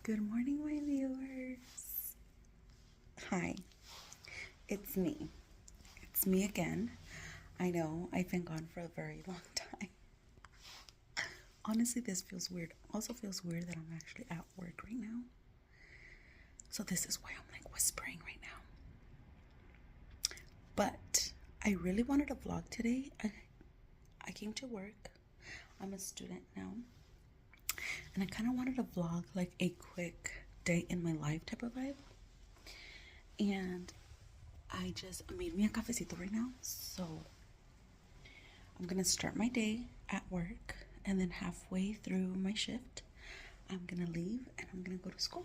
Good morning, my viewers. Hi, it's me. It's me again. I know I've been gone for a very long time. Honestly, this feels weird. Also feels weird that I'm actually at work right now. So this is why I'm like whispering right now. But I really wanted to vlog today. I came to work. I'm a student now. And I kind of wanted to vlog like a quick day in my life type of vibe. And I just made me a cafecito right now. So I'm going to start my day at work. And then halfway through my shift, I'm going to leave and I'm going to go to school.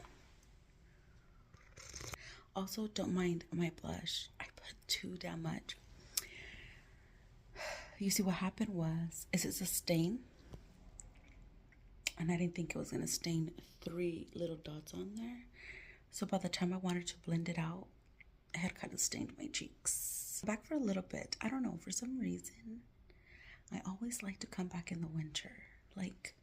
Also, don't mind my blush. I put too damn much. You see, what happened was, it's a stain. And I didn't think it was going to stain 3 little dots on there. So by the time I wanted to blend it out, it had kind of stained my cheeks. Back for a little bit. I don't know, for some reason, I always like to come back in the winter. Like,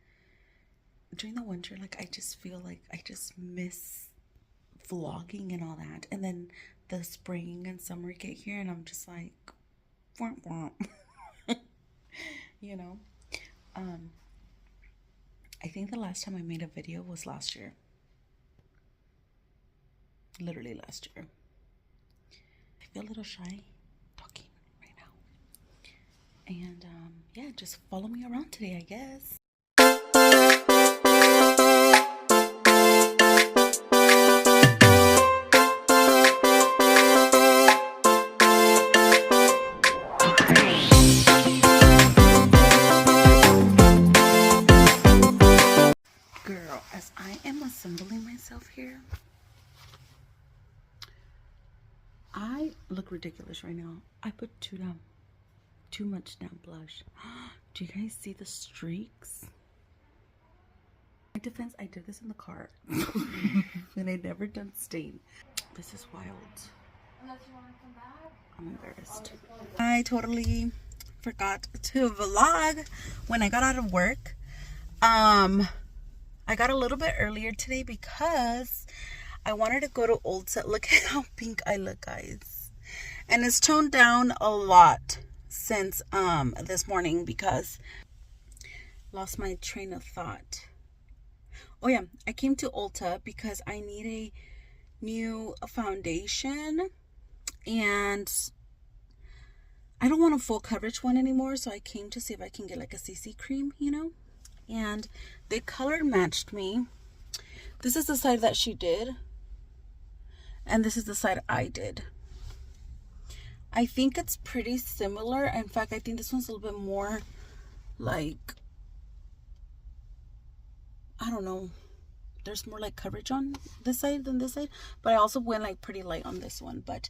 during the winter, like, I just feel like I just miss vlogging and all that. And then the spring and summer get here and I'm just like, womp womp. You know? I think the last time I made a video was last year. Literally last year. I feel a little shy talking right now. And yeah, just follow me around today, I guess. Girl, as I am assembling myself here, I look ridiculous right now. I put too much down blush. Do you guys see the streaks? In my defense, I did this in the car. And I never done stain. This is wild. Unless you want to come back. I'm embarrassed. I totally forgot to vlog when I got out of work. I got a little bit earlier today because I wanted to go to Ulta. Look at how pink I look, guys. And it's toned down a lot since this morning because lost my train of thought. Oh yeah, I came to Ulta because I need a new foundation and I don't want a full coverage one anymore, so I came to see if I can get like a CC cream, you know? And they color matched me. This is the side that she did. And this is the side I did. I think it's pretty similar. In fact, I think this one's a little bit more like, I don't know. There's more like coverage on this side than this side. But I also went like pretty light on this one. But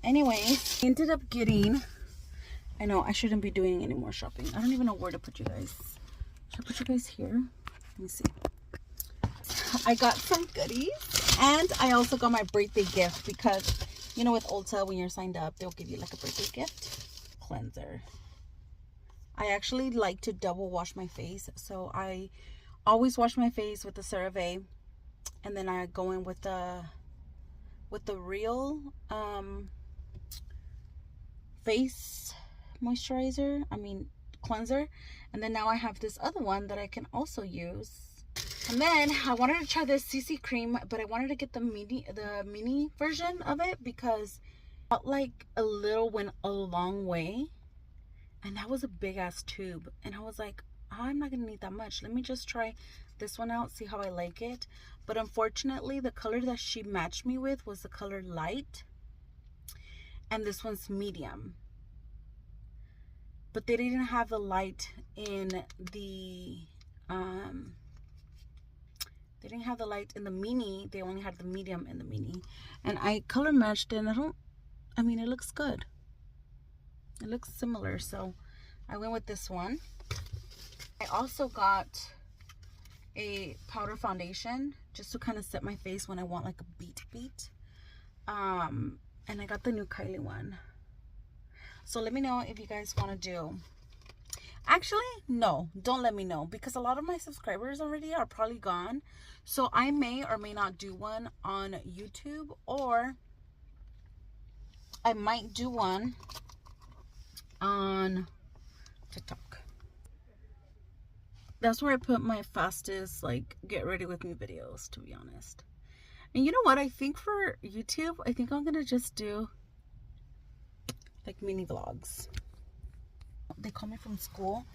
anyways, I ended up getting, I know I shouldn't be doing any more shopping. I don't even know where to put you guys. Should I put you guys here? Let me see. I got some goodies and I also got my birthday gift because, you know, with Ulta, when you're signed up, they'll give you like a birthday gift. Cleanser. I actually like to double wash my face. So I always wash my face with the CeraVe and then I go in with the real face moisturizer, cleanser, and then now I have this other one that I can also use. And then I wanted to try this CC cream, but I wanted to get the mini version of it because I felt like a little went a long way, and that was a big ass tube, and I was like, I'm not gonna need that much. Let me just try this one out, see how I like it. But unfortunately, the color that she matched me with was the color light, and this one's medium. But they didn't have the light in the they didn't have the light in the mini. They only had the medium in the mini. And I color matched it and it looks good. It looks similar, so I went with this one. I also got a powder foundation just to kind of set my face when I want like a beat. And I got the new Kylie one. So let me know if you guys want to do. Actually, no, don't let me know because a lot of my subscribers already are probably gone. So I may or may not do one on YouTube, or I might do one on TikTok. That's where I put my fastest, like, get ready with me videos, to be honest. And you know what? I think for YouTube, I think I'm going to just do like mini vlogs. They called me from school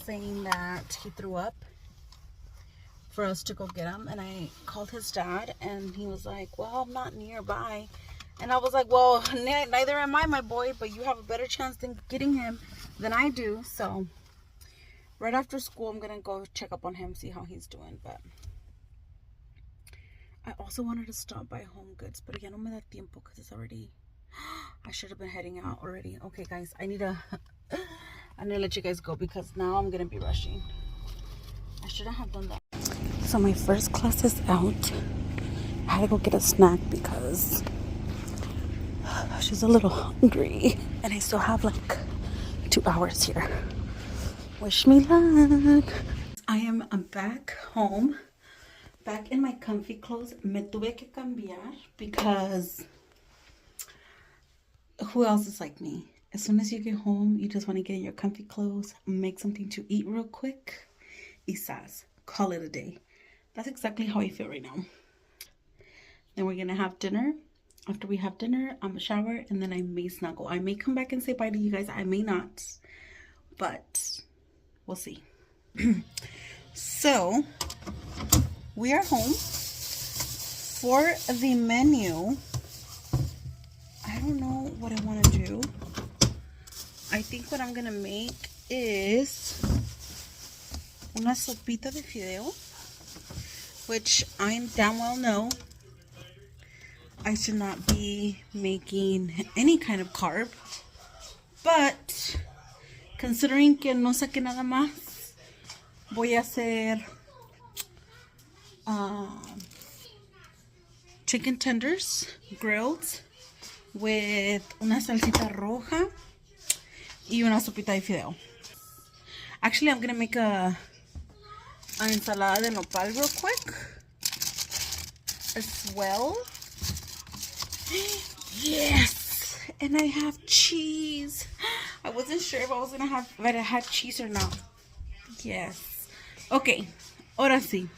saying that he threw up for us to go get him. And I called his dad and he was like, well, I'm not nearby. And I was like, well, neither am I, my boy, but you have a better chance than getting him than I do. So right after school, I'm going to go check up on him, see how he's doing. But I also wanted to stop by Home Goods, but ya no me da tiempo because it's already, I should have been heading out already. Okay, guys, I need to let you guys go because now I'm going to be rushing. I shouldn't have done that. So my first class is out. I had to go get a snack because she's a little hungry. And I still have like 2 hours here. Wish me luck. I am back home. Back in my comfy clothes. Me tuve que cambiar because who else is like me? As soon as you get home, you just want to get in your comfy clothes, make something to eat real quick, isas, call it a day. That's exactly how I feel right now. Then we're gonna have dinner. After we have dinner, I'm gonna shower, and then I may snuggle. I may come back and say bye to you guys. I may not, but we'll see. So we are home. For the menu, I don't know what I want to do. I think what I'm gonna make is una sopita de fideo, which I damn well know I should not be making any kind of carb, but considering que no saqué nada más, voy a hacer chicken tenders grilled with una salsita roja y una sopita de fideo. Actually, I'm gonna make a ensalada de nopal real quick as well. Yes, and I have cheese. I wasn't sure if I had cheese or not. Yes. Okay. Ahora sí.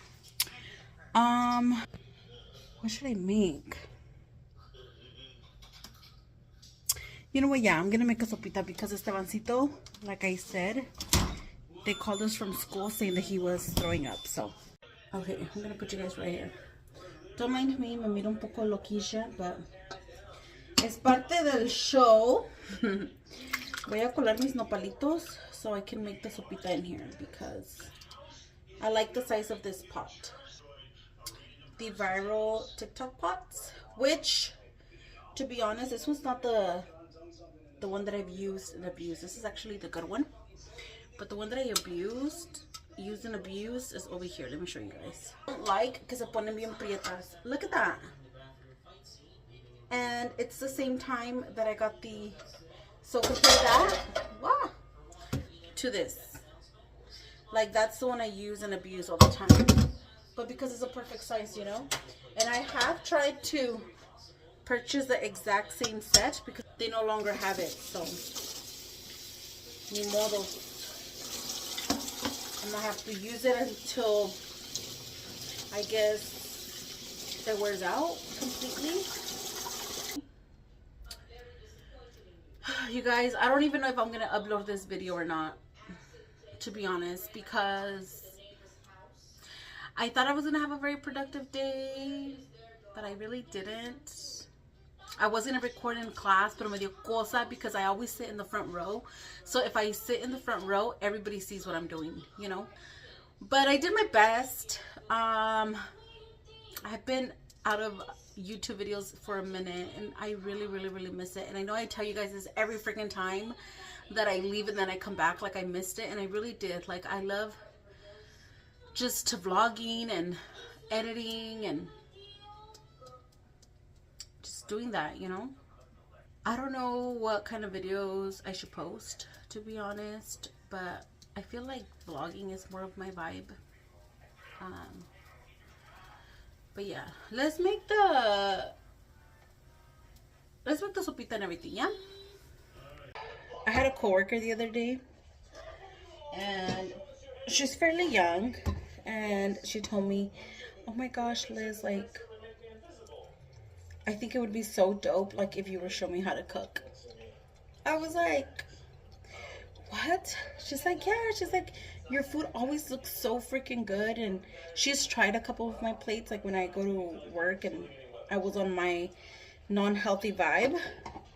What should I make? You know what? Yeah, I'm gonna make a sopita because Estebancito, like I said, they called us from school saying that he was throwing up. So, okay, I'm gonna put you guys right here. Don't mind me, me miro un poco loquilla, but es parte del show. Voy a colar mis nopalitos so I can make the sopita in here because I like the size of this pot. The viral TikTok pots, which, to be honest, this was not the one that I've used and abused. This is actually the good one. But the one that I used and abused is over here. Let me show you guys. I don't like que se ponen bien prietas. Look at that. And it's the same time that I got the, so compare that, wow, to this. Like, that's the one I use and abuse all the time. But because it's a perfect size, you know? And I have tried to purchase the exact same set because they no longer have it. So, ni modo. I'm gonna have to use it until I guess it wears out completely. You guys, I don't even know if I'm gonna upload this video or not, to be honest, because I thought I was gonna have a very productive day, but I really didn't. I was gonna record in class, pero me dio cosa because I always sit in the front row. So if I sit in the front row, everybody sees what I'm doing, you know? But I did my best. I've been out of YouTube videos for a minute and I really, really, really miss it. And I know I tell you guys this every freaking time that I leave and then I come back, like I missed it. And I really did. Like, I love just vlogging and editing and just doing that, you know? I don't know what kind of videos I should post, to be honest, but I feel like vlogging is more of my vibe. But yeah, let's make the sopita and everything, yeah? I had a coworker the other day, and she's fairly young, and she told me, oh my gosh, Liz, like, I think it would be so dope, like, if you were showing me how to cook. I was like, what? She's like, yeah. She's like, your food always looks so freaking good. And she's tried a couple of my plates, like when I go to work and I was on my non-healthy vibe,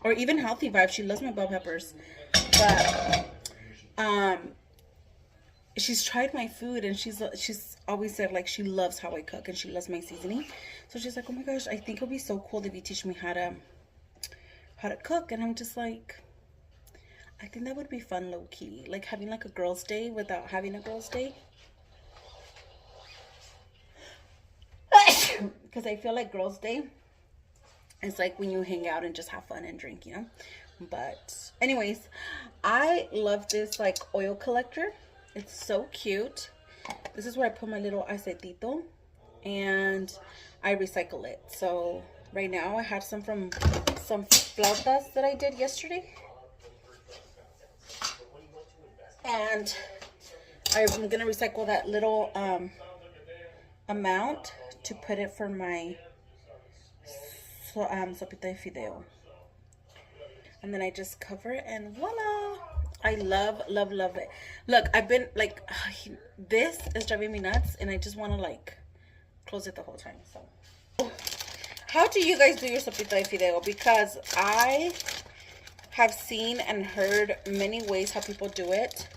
or even healthy vibe. She loves my bell peppers, but she's tried my food, and she's always said like she loves how I cook and she loves my seasoning. So she's like, oh my gosh, I think it'll be so cool if you teach me how to cook. And I'm just like, I think that would be fun, low key, like having like a girls' day without having a girls' day. Because I feel like girls' day is like when you hang out and just have fun and drink, you know. But anyways, I love this like oil collector. It's so cute. This is where I put my little aceitito, and I recycle it. So right now I have some from some flautas that I did yesterday. And I'm gonna recycle that little amount to put it for my sopita de fideo. And then I just cover it, and voila! I love, love, love it. Look, I've been like, this is driving me nuts, and I just want to like close it the whole time. So, how do you guys do your sopita de fideo? Because I have seen and heard many ways how people do it.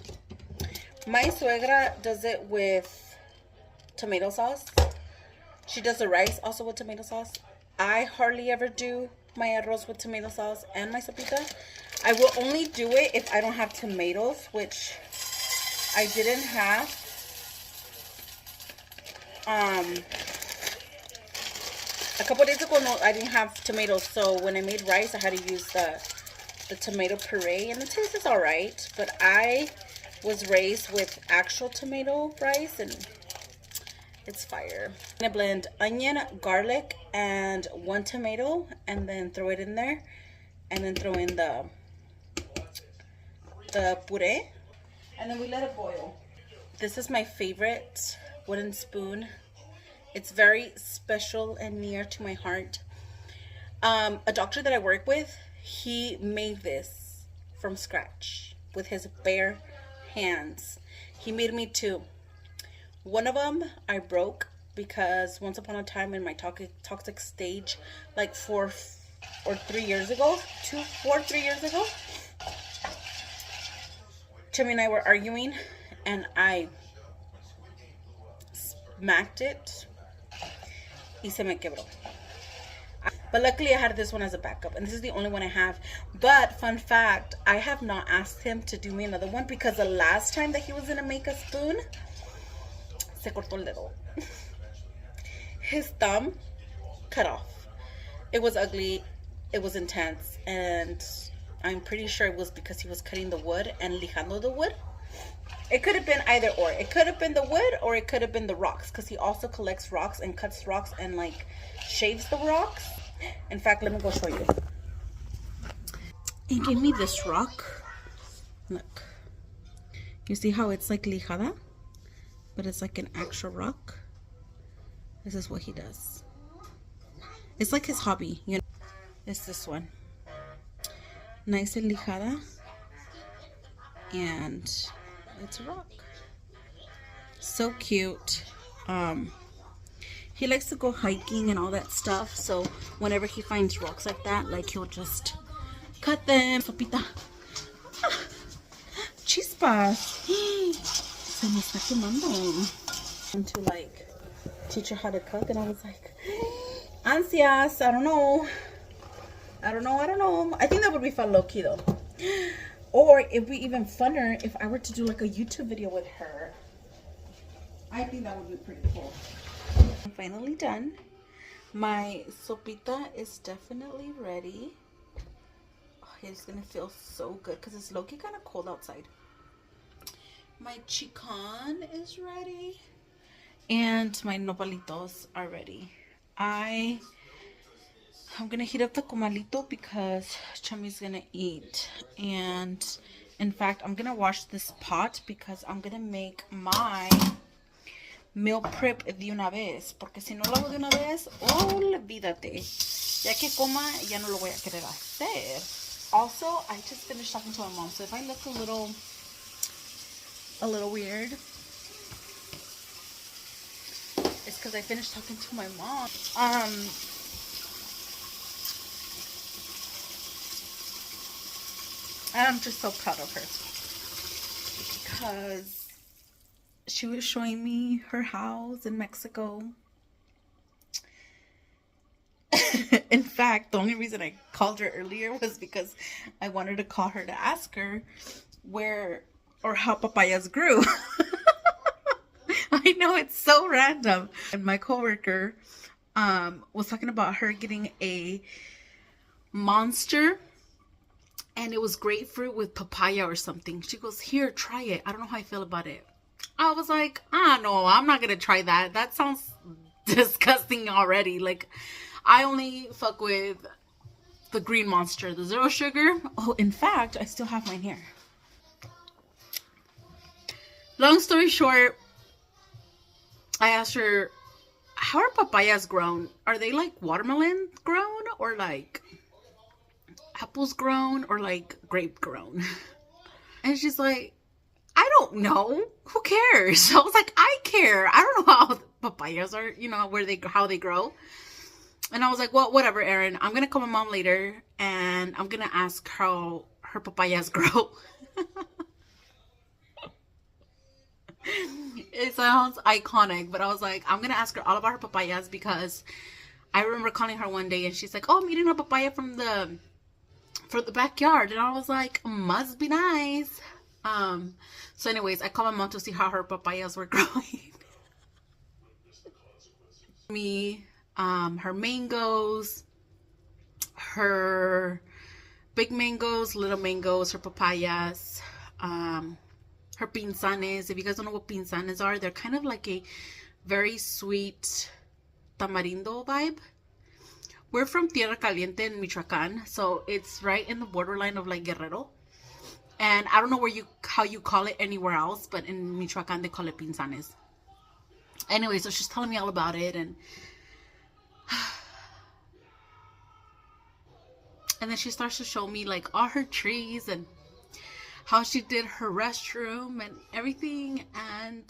My suegra does it with tomato sauce. She does the rice also with tomato sauce. I hardly ever do my arroz with tomato sauce and my sopita. I will only do it if I don't have tomatoes, which I didn't have. A couple days ago, no, I didn't have tomatoes, so when I made rice, I had to use the tomato puree, and the taste is all right. But I was raised with actual tomato rice, and it's fire. I'm gonna blend onion, garlic, and 1 tomato, and then throw it in there, and then throw in the puree, and then we let it boil. This is my favorite wooden spoon. It's very special and near to my heart. A doctor that I work with, he made this from scratch with his bare hands. He made me 2. One of them I broke because once upon a time in my toxic stage, like 4 or 3 years ago, 3 years ago, Timmy and I were arguing, and I smacked it y se me quebró. But luckily I had this one as a backup, and this is the only one I have. But fun fact, I have not asked him to do me another one because the last time that he was gonna make a spoon, se cortó el dedo. His thumb cut off. It was ugly, it was intense, and I'm pretty sure it was because he was cutting the wood and lijando the wood. It could have been either or. It could have been the wood, or it could have been the rocks, because he also collects rocks and cuts rocks and like shaves the rocks. In fact, let me go show you. He gave me this rock. Look. You see how it's like lijada? But it's like an actual rock. This is what he does. It's like his hobby, you know. It's this one. Nice and lijada. And it's a rock. So cute. He likes to go hiking and all that stuff, so whenever he finds rocks like that, like, he'll just cut them. Sopita. Ah, chispas. Se me está quemando. And to like teach her how to cook, and I was like, ansias, I don't know. I think that would be fun, low-key though. Or it'd be even funner if I were to do like a YouTube video with her. I think that would be pretty cool. I'm finally done. My sopita is definitely ready. Oh, it's gonna feel so good because it's low-key kind of cold outside. My chican is ready. And my nopalitos are ready. I'm gonna heat up the comalito because Chummy's gonna eat. And in fact, I'm gonna wash this pot because I'm gonna make my meal prep de una vez. Porque si no lo hago de una vez, olvídate. Ya que coma, ya no lo voy a querer hacer. Also, I just finished talking to my mom, so if I look a little weird, it's because I finished talking to my mom. And I'm just so proud of her because she was showing me her house in Mexico. In fact, the only reason I called her earlier was because I wanted to call her to ask her where or how papayas grew. I know, it's so random. And my coworker was talking about her getting a monster, and it was grapefruit with papaya or something. She goes, here, try it. I don't know how I feel about it. I was like, no, I'm not gonna try that. That sounds disgusting already. Like, I only fuck with the green monster, the zero sugar. Oh, in fact, I still have mine here. Long story short, I asked her, how are papayas grown? Are they like watermelon grown, or like apples grown, or like grape grown? And she's like, I don't know. Who cares? I was like, I care. I don't know how papayas are, how they grow. And I was like, well, whatever, Erin. I'm going to call my mom later and I'm going to ask how her papayas grow. It sounds iconic, but I was like, I'm going to ask her all about her papayas because I remember calling her one day and she's like, oh, I'm eating a papaya from the backyard. And I was like, must be nice. So anyways, I called my mom to see how her papayas were growing. Her mangoes, her big mangoes, little mangoes, her papayas, her pinzanes. If you guys don't know what pinzanes are, they're kind of like a very sweet tamarindo vibe. We're from Tierra Caliente in Michoacan, so it's right in the borderline of like Guerrero. And I don't know how you call it anywhere else, but in Michoacan they call it pinzanes. Anyway, so she's telling me all about it, and then she starts to show me like all her trees and how she did her restroom and everything, and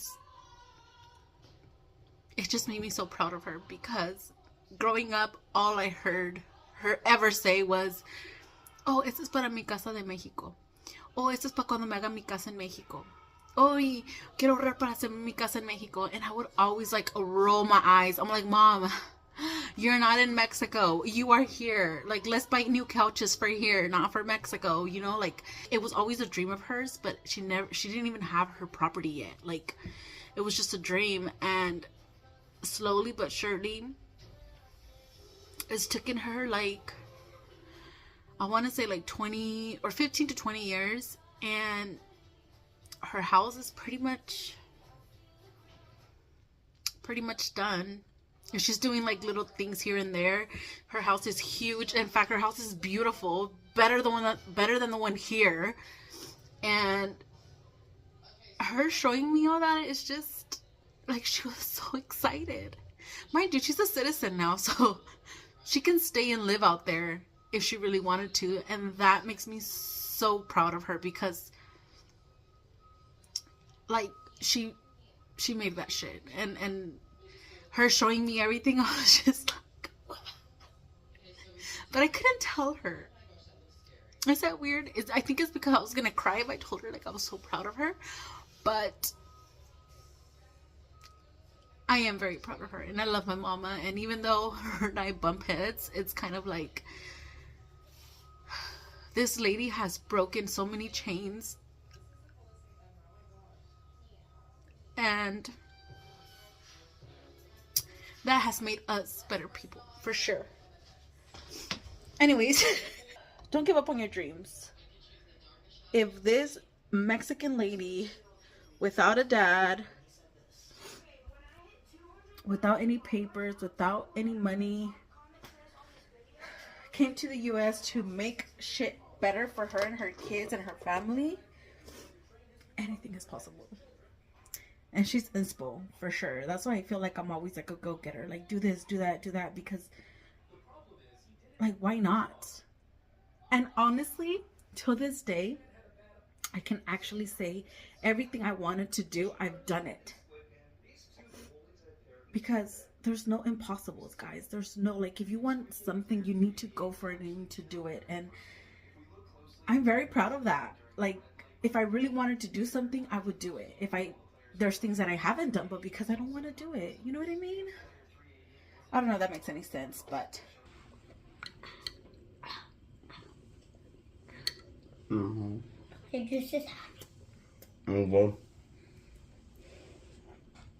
it just made me so proud of her because growing up, all I heard her ever say was, oh, esto es para mi casa de México. Oh, esto es para cuando me haga mi casa en México. Oh, quiero ahorrar para hacer mi casa en Mexico. And I would always like roll my eyes. I'm like, Mom, you're not in Mexico. You are here. Like, let's buy new couches for here, not for Mexico. You know, like, it was always a dream of hers, but she didn't even have her property yet. Like, it was just a dream. And slowly but surely, it's taken her like, I want to say like 20 or 15 to 20 years. And her house is pretty much done. And she's doing like little things here and there. Her house is huge. In fact, her house is beautiful, better than the one here. And her showing me all that is just like, she was so excited. Mind you, she's a citizen now, so she can stay and live out there if she really wanted to. And that makes me so proud of her because like she made that shit, and her showing me everything, I was just like, but I couldn't tell her. Is that weird? I think it's because I was gonna cry if I told her like I was so proud of her, but I am very proud of her, and I love my mama. And even though her and I bump heads, it's kind of like, this lady has broken so many chains, and that has made us better people, for sure. Anyways, don't give up on your dreams. If this Mexican lady without a dad, without any papers, without any money, came to the US to make shit better for her and her kids and her family. Anything is possible. And she's inspo for sure. That's why I feel like I'm always like a go-getter. Like, do this, do that, because, like, why not? And honestly, till this day, I can actually say everything I wanted to do, I've done it. Because there's no impossibles, guys. There's no, like, if you want something, you need to go for it and you need to do it. And I'm very proud of that. Like, if I really wanted to do something, I would do it. There's things that I haven't done, but because I don't want to do it. You know what I mean? I don't know if that makes any sense, but. Mm-hmm. It just is. Okay.